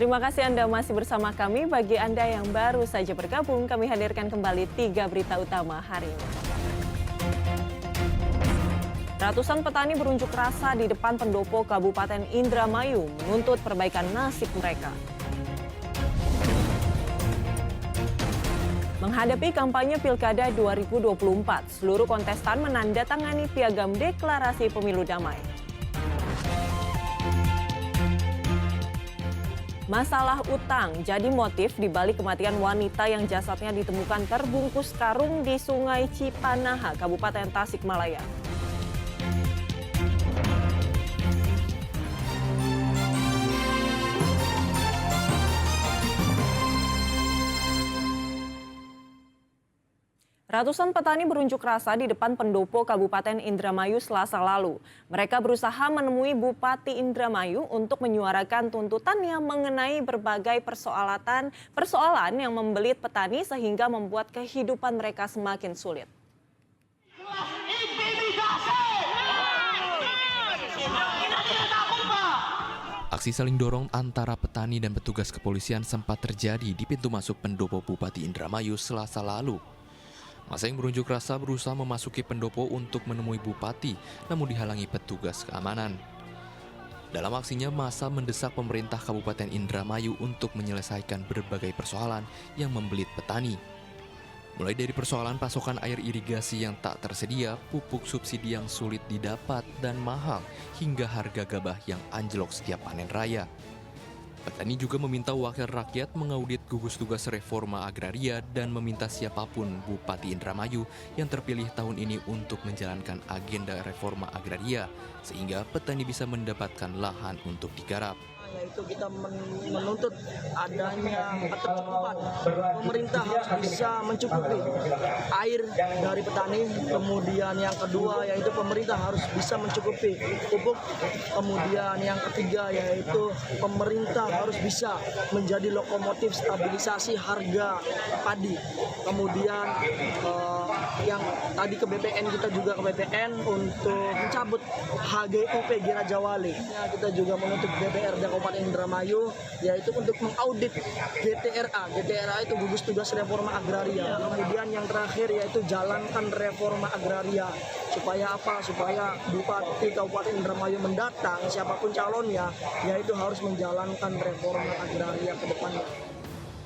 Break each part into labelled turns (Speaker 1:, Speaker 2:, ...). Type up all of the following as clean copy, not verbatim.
Speaker 1: Terima kasih Anda masih bersama kami. Bagi Anda yang baru saja bergabung, kami hadirkan kembali 3 berita utama hari ini. Ratusan petani berunjuk rasa di depan pendopo Kabupaten Indramayu menuntut perbaikan nasib mereka. Menghadapi kampanye Pilkada 2024, seluruh kontestan menandatangani piagam deklarasi pemilu damai. Masalah utang jadi motif di balik kematian wanita yang jasadnya ditemukan terbungkus karung di Sungai Cipanaha, Kabupaten Tasikmalaya. Ratusan petani berunjuk rasa di depan pendopo Kabupaten Indramayu Selasa lalu. Mereka berusaha menemui Bupati Indramayu untuk menyuarakan tuntutannya mengenai berbagai persoalan yang membelit petani sehingga membuat kehidupan mereka semakin sulit.
Speaker 2: Aksi saling dorong antara petani dan petugas kepolisian sempat terjadi di pintu masuk pendopo Bupati Indramayu Selasa lalu. Masa yang berunjuk rasa berusaha memasuki pendopo untuk menemui bupati, namun dihalangi petugas keamanan. Dalam aksinya, masa mendesak pemerintah Kabupaten Indramayu untuk menyelesaikan berbagai persoalan yang membelit petani. Mulai dari persoalan pasokan air irigasi yang tak tersedia, pupuk subsidi yang sulit didapat dan mahal, hingga harga gabah yang anjlok setiap panen raya. Petani juga meminta wakil rakyat mengaudit gugus tugas reforma agraria dan meminta siapapun Bupati Indramayu yang terpilih tahun ini untuk menjalankan agenda reforma agraria sehingga petani bisa mendapatkan lahan untuk digarap.
Speaker 3: Yaitu kita menuntut adanya ketercukupan. Pemerintah harus bisa mencukupi air dari petani. Kemudian yang kedua yaitu pemerintah harus bisa mencukupi pupuk. Kemudian yang ketiga yaitu pemerintah harus bisa menjadi lokomotif stabilisasi harga padi. Kemudian yang tadi ke BPN, kita juga ke BPN untuk mencabut HGUP Raja Wali. Kita juga menuntut DPRD Kabupaten Indramayu yaitu untuk mengaudit GTRA. GTRA itu gugus tugas reforma agraria. Kemudian yang terakhir yaitu jalankan reforma agraria. Supaya apa? Supaya Bupati Kabupaten Indramayu mendatang siapapun calonnya yaitu harus menjalankan reforma agraria ke depannya.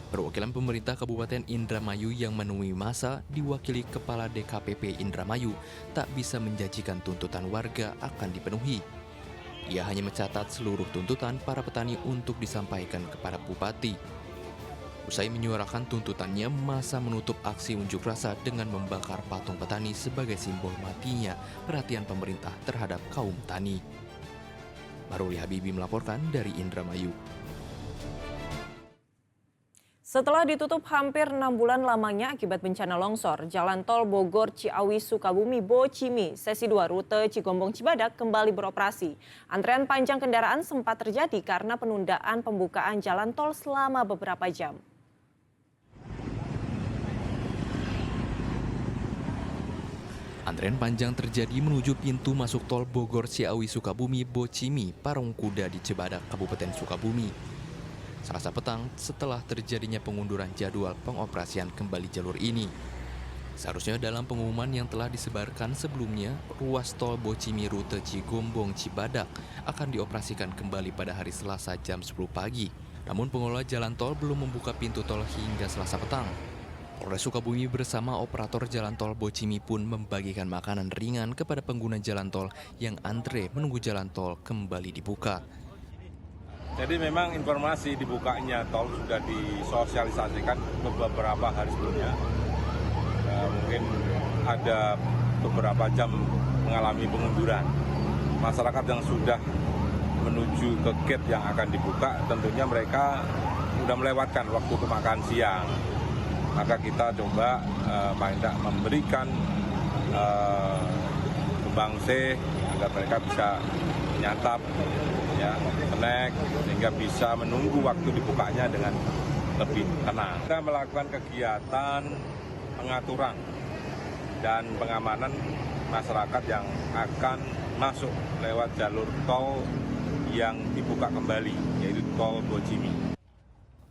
Speaker 2: Perwakilan pemerintah Kabupaten Indramayu yang menemui masa diwakili Kepala DKPP Indramayu tak bisa menjanjikan tuntutan warga akan dipenuhi. Ia hanya mencatat seluruh tuntutan para petani untuk disampaikan kepada Bupati. Usai menyuarakan tuntutannya, masa menutup aksi unjuk rasa dengan membakar patung petani sebagai simbol matinya perhatian pemerintah terhadap kaum tani. Maruli Habibi melaporkan dari Indramayu.
Speaker 1: Setelah ditutup hampir 6 bulan lamanya akibat bencana longsor, Jalan Tol Bogor Ciawi Sukabumi Bocimi sesi 2 rute Cigombong Cibadak kembali beroperasi. Antrean panjang kendaraan sempat terjadi karena penundaan pembukaan jalan tol selama beberapa jam.
Speaker 2: Antrean panjang terjadi menuju pintu masuk tol Bogor Ciawi Sukabumi Bocimi Parungkuda di Cibadak, Kabupaten Sukabumi. Selasa petang setelah terjadinya pengunduran jadwal pengoperasian kembali jalur ini. Seharusnya dalam pengumuman yang telah disebarkan sebelumnya, ruas tol Bocimi rute Cigombong Cibadak akan dioperasikan kembali pada hari Selasa jam 10 pagi. Namun pengelola jalan tol belum membuka pintu tol hingga Selasa petang. Polres Sukabumi bersama operator jalan tol Bocimi pun membagikan makanan ringan kepada pengguna jalan tol yang antre menunggu jalan tol kembali dibuka.
Speaker 4: Jadi memang informasi dibukanya tol sudah disosialisasikan beberapa hari sebelumnya. Mungkin ada beberapa jam mengalami pengunduran. Masyarakat yang sudah menuju ke gate yang akan dibuka, tentunya mereka sudah melewatkan waktu makan siang. Maka kita coba paling tidak memberikan kembangse agar mereka bisa menyantap, ya, snack, sehingga bisa menunggu waktu dibukanya dengan lebih tenang. Kita melakukan kegiatan pengaturan dan pengamanan masyarakat yang akan masuk lewat jalur tol yang dibuka kembali, yaitu tol Bocimi.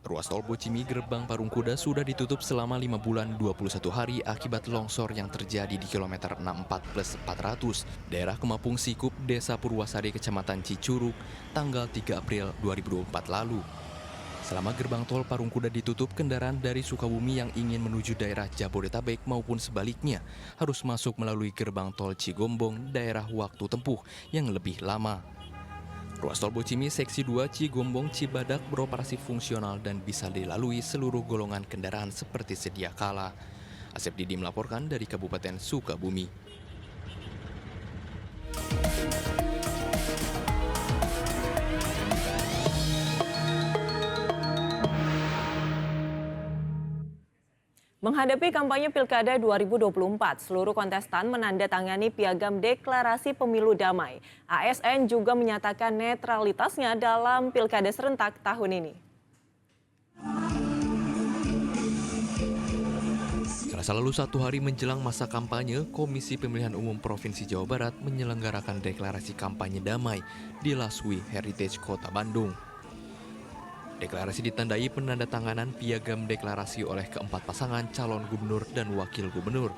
Speaker 2: Ruas tol Bocimi Gerbang Parungkuda sudah ditutup selama 5 bulan 21 hari akibat longsor yang terjadi di kilometer 64+400 daerah Kemapung Sikup, Desa Purwasari, Kecamatan Cicurug, tanggal 3 April 2024 lalu. Selama gerbang tol Parungkuda ditutup, kendaraan dari Sukabumi yang ingin menuju daerah Jabodetabek maupun sebaliknya harus masuk melalui gerbang tol Cigombong, daerah waktu tempuh yang lebih lama. Ruas tol Bocimi Seksi 2 Cigombong Cibadak beroperasi fungsional dan bisa dilalui seluruh golongan kendaraan seperti sedia kala. Asep Didi melaporkan dari Kabupaten Sukabumi.
Speaker 1: Menghadapi kampanye Pilkada 2024, seluruh kontestan menandatangani piagam deklarasi pemilu damai. ASN juga menyatakan netralitasnya dalam Pilkada serentak tahun ini.
Speaker 2: Selasa lalu, 1 hari menjelang masa kampanye, Komisi Pemilihan Umum Provinsi Jawa Barat menyelenggarakan deklarasi kampanye damai di Laswi Heritage Kota Bandung. Deklarasi ditandai penandatanganan piagam deklarasi oleh keempat pasangan calon gubernur dan wakil gubernur.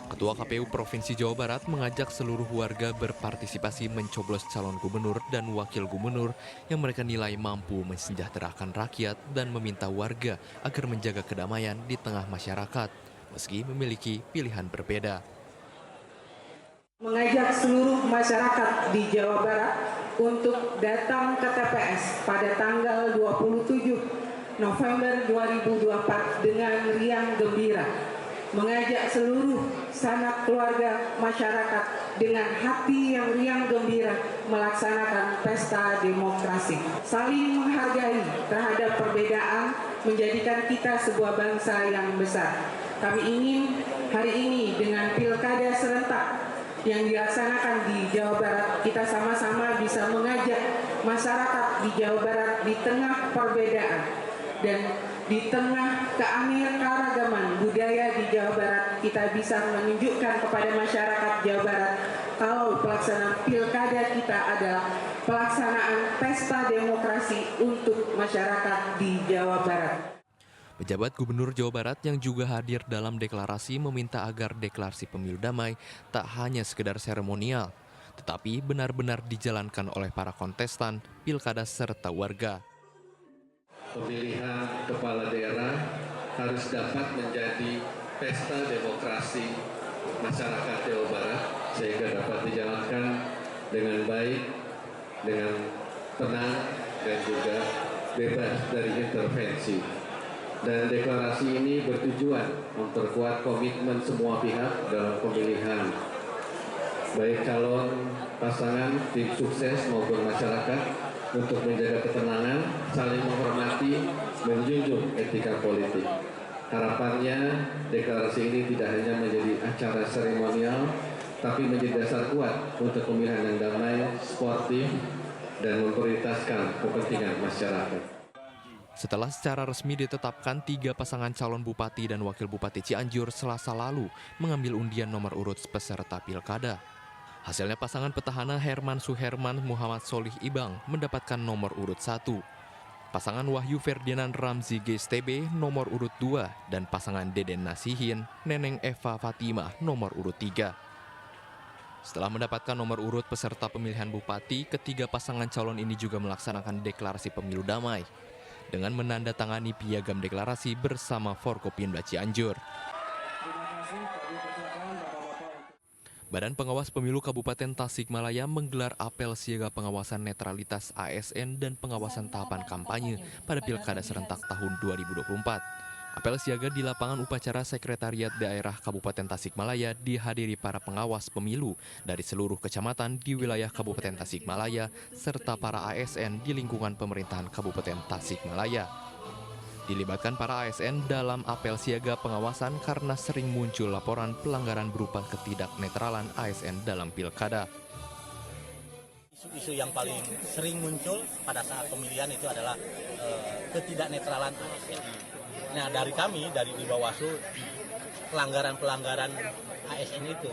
Speaker 2: Ketua KPU Provinsi Jawa Barat mengajak seluruh warga berpartisipasi mencoblos calon gubernur dan wakil gubernur yang mereka nilai mampu mensejahterakan rakyat dan meminta warga agar menjaga kedamaian di tengah masyarakat, meski memiliki pilihan berbeda.
Speaker 5: Mengajak seluruh masyarakat di Jawa Barat untuk datang ke TPS pada tanggal 27 November 2024 dengan riang gembira. Mengajak seluruh sanak keluarga masyarakat dengan hati yang riang gembira melaksanakan pesta demokrasi. Saling menghargai terhadap perbedaan menjadikan kita sebuah bangsa yang besar. Kami ingin hari ini dengan Pilkada serentak yang dilaksanakan di Jawa Barat, kita sama-sama bisa mengajak masyarakat di Jawa Barat di tengah perbedaan dan di tengah keanekaragaman budaya di Jawa Barat, kita bisa menunjukkan kepada masyarakat Jawa Barat kalau pelaksanaan pilkada kita adalah pelaksanaan pesta demokrasi untuk masyarakat di Jawa Barat.
Speaker 2: Pejabat Gubernur Jawa Barat yang juga hadir dalam deklarasi meminta agar deklarasi pemilu damai tak hanya sekedar seremonial, tetapi benar-benar dijalankan oleh para kontestan, pilkada serta warga.
Speaker 6: Pemilihan kepala daerah harus dapat menjadi pesta demokrasi masyarakat Jawa Barat sehingga dapat dijalankan dengan baik, dengan tenang dan juga bebas dari intervensi. Dan deklarasi ini bertujuan memperkuat komitmen semua pihak dalam pemilihan, baik calon pasangan, tim sukses maupun masyarakat, untuk menjaga ketenangan, saling menghormati, menjunjung etika politik. Harapannya deklarasi ini tidak hanya menjadi acara seremonial, tapi menjadi dasar kuat untuk pemilihan yang damai, sportif, dan memprioritaskan kepentingan masyarakat.
Speaker 2: Setelah secara resmi ditetapkan, 3 pasangan calon bupati dan wakil bupati Cianjur Selasa lalu mengambil undian nomor urut peserta pilkada. Hasilnya pasangan petahana Herman Suherman Muhammad Solih Ibang mendapatkan nomor urut 1. Pasangan Wahyu Ferdinand Ramzi GSTB nomor urut 2 dan pasangan Deden Nasihin Neneng Eva Fatimah nomor urut 3. Setelah mendapatkan nomor urut peserta pemilihan bupati, ketiga pasangan calon ini juga melaksanakan deklarasi pemilu damai dengan menandatangani piagam deklarasi bersama Forkopimda Cianjur. Badan Pengawas Pemilu Kabupaten Tasikmalaya menggelar apel siaga pengawasan netralitas ASN dan pengawasan tahapan kampanye pada Pilkada serentak tahun 2024. Apel siaga di lapangan upacara Sekretariat Daerah Kabupaten Tasikmalaya dihadiri para pengawas pemilu dari seluruh kecamatan di wilayah Kabupaten Tasikmalaya serta para ASN di lingkungan pemerintahan Kabupaten Tasikmalaya. Dilibatkan para ASN dalam apel siaga pengawasan karena sering muncul laporan pelanggaran berupa ketidaknetralan ASN dalam pilkada.
Speaker 7: Isu-isu yang paling sering muncul pada saat pemilihan itu adalah ketidaknetralan ASN. Nah, dari kami, dari di Bawaslu, pelanggaran-pelanggaran ASN itu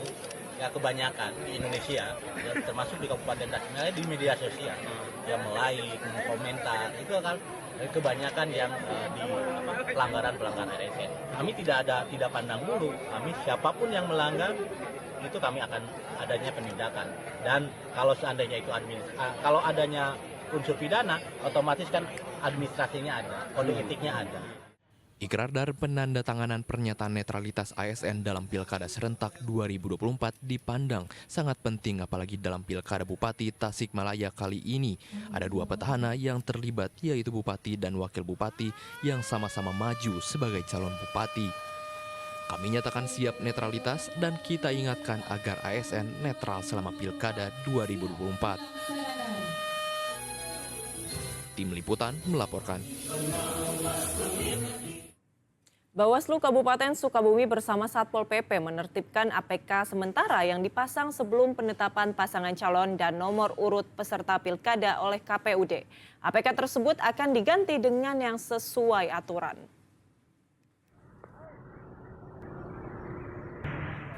Speaker 7: ya kebanyakan di Indonesia, ya, termasuk di Kabupaten Tasikmalaya di media sosial, ya, like, komentar, itu kan kebanyakan yang di pelanggaran ASN. Kami tidak pandang bulu, kami siapapun yang melanggar itu kami akan adanya penindakan. Dan kalau seandainya itu kalau adanya unsur pidana, otomatis kan administrasinya ada, kode etiknya ada.
Speaker 2: Ikrar dan penandatanganan pernyataan netralitas ASN dalam Pilkada Serentak 2024 dipandang sangat penting, apalagi dalam Pilkada Bupati Tasikmalaya kali ini. Ada dua petahana yang terlibat, yaitu Bupati dan Wakil Bupati yang sama-sama maju sebagai calon bupati. Kami nyatakan siap netralitas dan kita ingatkan agar ASN netral selama Pilkada 2024. Tim Liputan melaporkan.
Speaker 1: Bawaslu Kabupaten Sukabumi bersama Satpol PP menertibkan APK sementara yang dipasang sebelum penetapan pasangan calon dan nomor urut peserta pilkada oleh KPUD. APK tersebut akan diganti dengan yang sesuai aturan.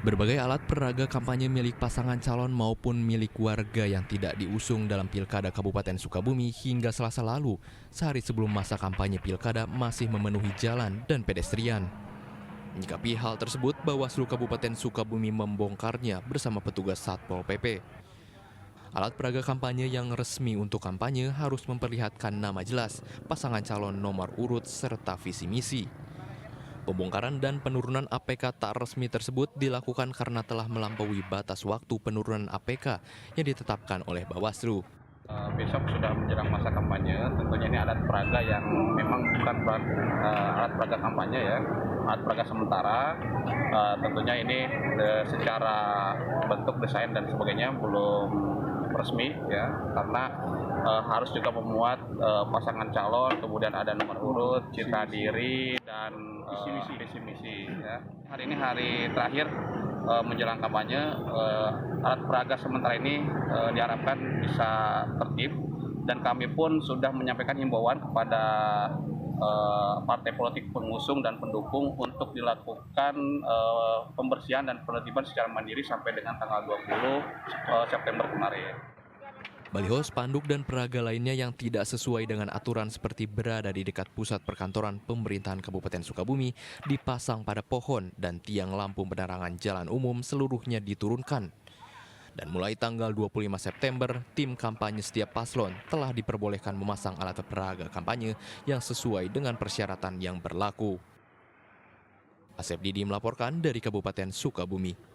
Speaker 2: Berbagai alat peraga kampanye milik pasangan calon maupun milik warga yang tidak diusung dalam Pilkada Kabupaten Sukabumi hingga Selasa lalu, sehari sebelum masa kampanye Pilkada, masih memenuhi jalan dan pedestrian. Menyikapi hal tersebut, Bawaslu Kabupaten Sukabumi membongkarnya bersama petugas Satpol PP. Alat peraga kampanye yang resmi untuk kampanye harus memperlihatkan nama jelas, pasangan calon, nomor urut, serta visi misi. Pembongkaran dan penurunan APK tak resmi tersebut dilakukan karena telah melampaui batas waktu penurunan APK yang ditetapkan oleh Bawaslu.
Speaker 8: Besok sudah menjelang masa kampanye, tentunya ini alat peraga yang memang bukan alat peraga kampanye ya, alat peraga sementara. Tentunya ini secara bentuk, desain dan sebagainya belum resmi ya, karena harus juga memuat pasangan calon, kemudian ada nomor urut, citra diri, dan visi misi. Ya. Hari ini hari terakhir menjelang kampanye, alat peraga sementara ini diharapkan bisa tertib, dan kami pun sudah menyampaikan himbauan kepada partai politik pengusung dan pendukung untuk dilakukan pembersihan dan penertiban secara mandiri sampai dengan tanggal 20 September kemarin.
Speaker 2: Baliho, spanduk, dan peraga lainnya yang tidak sesuai dengan aturan seperti berada di dekat pusat perkantoran pemerintahan Kabupaten Sukabumi dipasang pada pohon dan tiang lampu penerangan jalan umum seluruhnya diturunkan. Dan mulai tanggal 25 September, tim kampanye setiap paslon telah diperbolehkan memasang alat peraga kampanye yang sesuai dengan persyaratan yang berlaku. Asep Didi melaporkan dari Kabupaten Sukabumi.